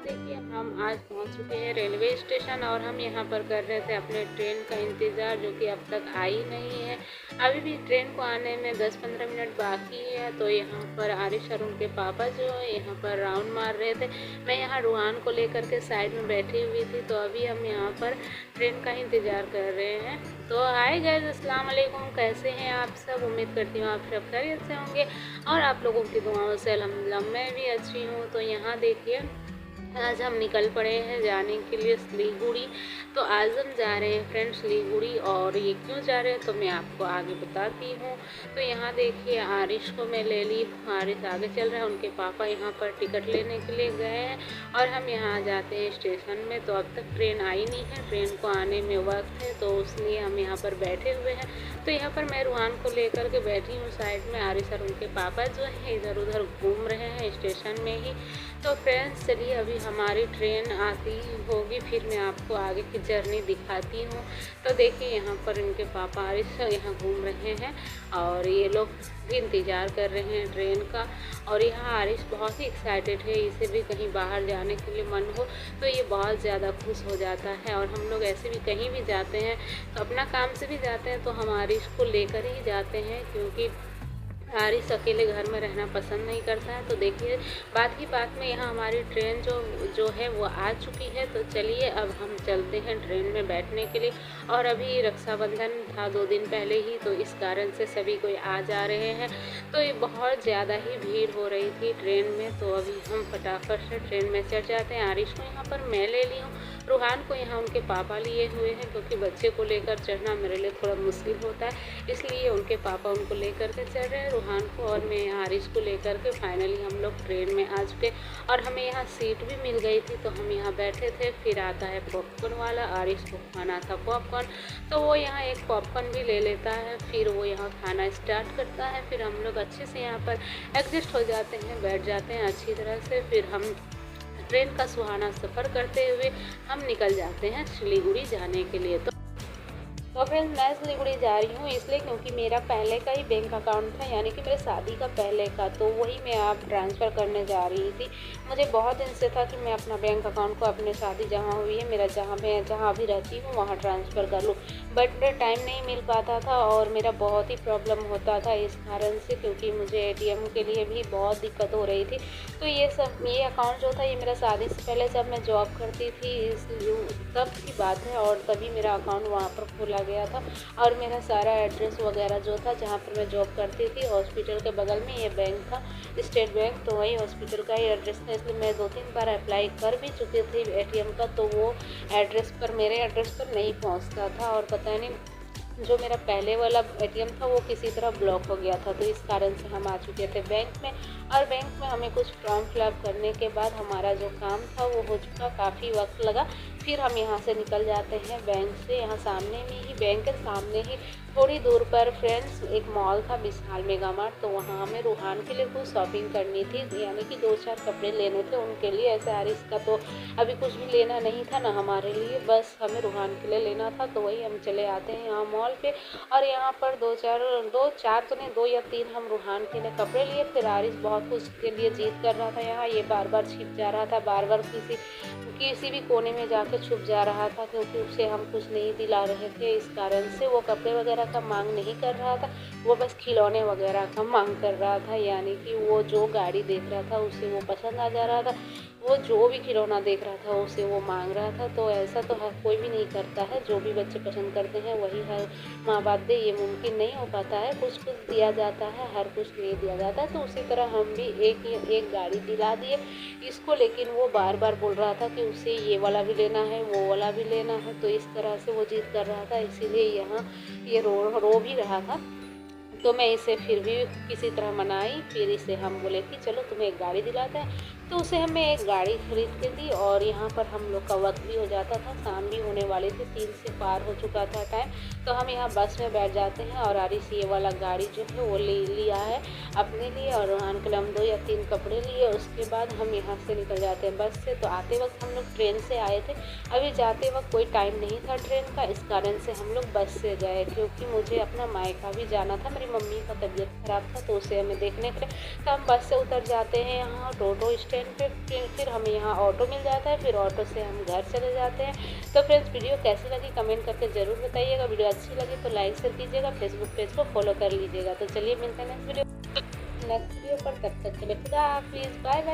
देखिए हम आज पहुंच चुके हैं रेलवे स्टेशन और हम यहां पर कर रहे थे अपने ट्रेन का इंतज़ार, जो कि अब तक आई नहीं है। अभी भी ट्रेन को आने में 10-15 मिनट बाकी है। तो यहां पर आरिश और उनके पापा जो है यहां पर राउंड मार रहे थे। मैं यहां रूहान को लेकर के साइड में बैठी हुई थी। तो अभी हम यहां पर ट्रेन का इंतज़ार कर रहे हैं। तो हाय गाइस, अस्सलाम वालेकुम, कैसे हैं आप सब? उम्मीद करती हूँ आप सब खैरियत से होंगे और आप लोगों की दुआओं से अल्हम्दुलिल्लाह मैं भी अच्छी हूँ। तो यहाँ देखिए आज हम निकल पड़े हैं जाने के लिए सिलीगुड़ी। तो आज हम जा रहे हैं फ्रेंड्स सिलीगुड़ी, और ये क्यों जा रहे हैं तो मैं आपको आगे बताती हूँ। तो यहाँ देखिए आरिश को मैं ले ली, आरिश आगे चल रहा है, उनके पापा यहाँ पर टिकट लेने के लिए गए हैं और हम यहाँ आ जाते हैं स्टेशन में। तो अब तक ट्रेन आई नहीं है, ट्रेन को आने में वक्त है, तो इसलिए हम यहाँ पर बैठे हुए हैं। तो यहाँ पर मैं रूहान को लेकर के बैठी हूँ साइड में, आरिश और उनके पापा जो है इधर उधर घूम रहे हैं स्टेशन में ही। तो फ्रेंड्स चलिए अभी हमारी ट्रेन आती होगी, फिर मैं आपको आगे की जर्नी दिखाती हूँ। तो देखिए यहाँ पर इनके पापा आरिश यहाँ घूम रहे हैं और ये लोग भी इंतज़ार कर रहे हैं ट्रेन का। और यहाँ आरिश बहुत ही एक्साइटेड है, इसे भी कहीं बाहर जाने के लिए मन हो तो ये बहुत ज़्यादा खुश हो जाता है। और हम लोग ऐसे भी कहीं भी जाते हैं तो अपना काम से भी जाते हैं तो हम आरिश को लेकर ही जाते हैं, क्योंकि आरिश अकेले घर में रहना पसंद नहीं करता है। तो देखिए बात ही बात में यहाँ हमारी ट्रेन जो है वो आ चुकी है। तो चलिए अब हम चलते हैं ट्रेन में बैठने के लिए। और अभी रक्षाबंधन था 2 दिन पहले ही, तो इस कारण से सभी कोई आ जा रहे हैं। तो ये बहुत ज़्यादा ही भीड़ हो रही थी ट्रेन में। तो अभी हम फटाफट से ट्रेन में चढ़ जाते हैं। आरिश को यहाँ पर मैं ले ली हूँ, रूहान को यहाँ उनके पापा लिए हुए हैं, क्योंकि बच्चे को लेकर चढ़ना मेरे लिए थोड़ा मुश्किल होता है, इसलिए उनके पापा उनको लेकर के चढ़ रहे हैं रूहान को, और मैं आरिश को लेकर के फाइनली हम लोग ट्रेन में आ चुके। और हमें यहाँ सीट भी मिल गई थी तो हम यहाँ बैठे थे। फिर आता है पॉपकॉर्न वाला, आरिश को खाना था पॉपकॉर्न, तो वो यहाँ एक पॉपकॉर्न भी ले लेता है। फिर वो यहाँ खाना स्टार्ट करता है। फिर हम लोग अच्छे से यहाँ पर एडजस्ट हो जाते हैं, बैठ जाते हैं अच्छी तरह से। फिर हम ट्रेन का सुहाना सफ़र करते हुए हम निकल जाते हैं सिलीगुड़ी जाने के लिए। तो फ्रेंड्स मैं सिलीगुड़ी जा रही हूँ इसलिए क्योंकि मेरा पहले का ही बैंक अकाउंट था, यानी कि मेरे शादी का पहले का, तो वही मैं आप ट्रांसफ़र करने जा रही थी। मुझे बहुत दिन से था कि मैं अपना बैंक अकाउंट को अपने शादी जहाँ हुई है मेरा, मैं जहाँ अभी रहती हूँ वहाँ ट्रांसफ़र कर लूँ, बट टाइम नहीं मिल पाता था और मेरा बहुत ही प्रॉब्लम होता था इस कारण से, क्योंकि मुझे ATM के लिए भी बहुत दिक्कत हो रही थी। तो ये अकाउंट जो था ये मेरा शादी से पहले जब मैं जॉब करती थी तब की बात है, और तभी मेरा अकाउंट वहाँ पर खोला गया था। और मेरा सारा एड्रेस वगैरह जो था जहाँ पर मैं जॉब करती थी हॉस्पिटल के बगल में ये बैंक था, स्टेट बैंक, तो वही हॉस्पिटल का ही एड्रेस था। इसलिए मैं 2-3 बार अप्लाई कर भी चुकी थी ATM का, तो वो एड्रेस पर, मेरे एड्रेस पर नहीं पहुँचता था। और पता नहीं जो मेरा पहले वाला ATM था वो किसी तरह ब्लॉक हो गया था, तो इस कारण से हम आ चुके थे बैंक में। और बैंक में हमें कुछ फॉर्म फिलअप करने के बाद हमारा जो काम था वो हो चुका, काफ़ी वक्त लगा। फिर हम यहाँ से निकल जाते हैं बैंक से। यहाँ सामने में ही, बैंक के सामने ही थोड़ी दूर पर फ्रेंड्स एक मॉल था विशाल मेगा मार्ट, तो वहाँ हमें रूहान के लिए कुछ शॉपिंग करनी थी, यानी कि 2-4 कपड़े लेने थे उनके लिए। ऐसे आरिश का तो अभी कुछ भी लेना नहीं था ना हमारे लिए, बस हमें रूहान के लिए लेना था। तो वही हम चले आते हैं यहाँ मॉल पे, और यहाँ पर 2-4 तो नहीं, 2 या 3 हम रूहान के लिए कपड़े लिए। फिर आरिश बहुत कुछ के लिए जिद कर रहा था, यहाँ ये बार बार छिप जा रहा था, बार बार किसी भी कोने में जाकर छुप जा रहा था, क्योंकि उसे हम कुछ नहीं दिला रहे थे। इस कारण से वो कपड़े वगैरह का मांग नहीं कर रहा था, वो बस खिलौने वगैरह का मांग कर रहा था, यानी कि वो जो गाड़ी देख रहा था उसे वो पसंद आ जा रहा था, वो जो भी खिलौना देख रहा था उसे वो मांग रहा था। तो ऐसा तो हर कोई भी नहीं करता है, जो भी बच्चे पसंद करते हैं वही हर माँ बाप दे, ये मुमकिन नहीं हो पाता है। कुछ कुछ दिया जाता है, हर कुछ नहीं दिया जाता है। तो उसी तरह हम भी एक गाड़ी दिला दिए इसको, लेकिन वो बार बार बोल रहा था कि उसे ये वाला भी लेना है, वो वाला भी लेना है। तो इस तरह से वो जिद कर रहा था, इसीलिए यहाँ ये रो भी रहा था। तो मैं इसे फिर भी किसी तरह मनाई। फिर इसे हम बोले कि चलो तुम्हें एक गाड़ी दिलाते हैं, तो उसे हमें एक गाड़ी खरीद के दी। और यहाँ पर हम लोग का वक्त भी हो जाता था, शाम भी होने वाली थी, 3 से पार हो चुका था टाइम। तो हम यहाँ बस में बैठ जाते हैं और आरिश ये वाला गाड़ी जो है वो ले लिया है अपने लिए, और रूहान के लिए हम 2 या 3 कपड़े लिए। उसके बाद हम यहाँ से निकल जाते हैं बस से। तो आते वक्त हम लोग ट्रेन से आए थे, अभी जाते वक्त कोई टाइम नहीं था ट्रेन का, इस कारण से हम लोग बस से गए, क्योंकि मुझे अपना मायका भी जाना था। मेरी मम्मी का तबीयत ख़राब था तो उसे हमें देखने के लिए, तो हम बस से उतर जाते हैं यहाँ टोटो स्टैंड ट्रेन पे फिर हमें यहाँ ऑटो मिल जाता है, फिर ऑटो से हम घर चले जाते हैं। तो फ्रेंड्स वीडियो कैसी लगी कमेंट करके ज़रूर बताइएगा। वीडियो अच्छी लगी तो लाइक शेयर कीजिएगा, फेसबुक पेज को फॉलो कर लीजिएगा। तो चलिए मिलते हैं नेक्स्ट वीडियो पर, तब तक के लिए खुदा हाफिज़, बाय बाय।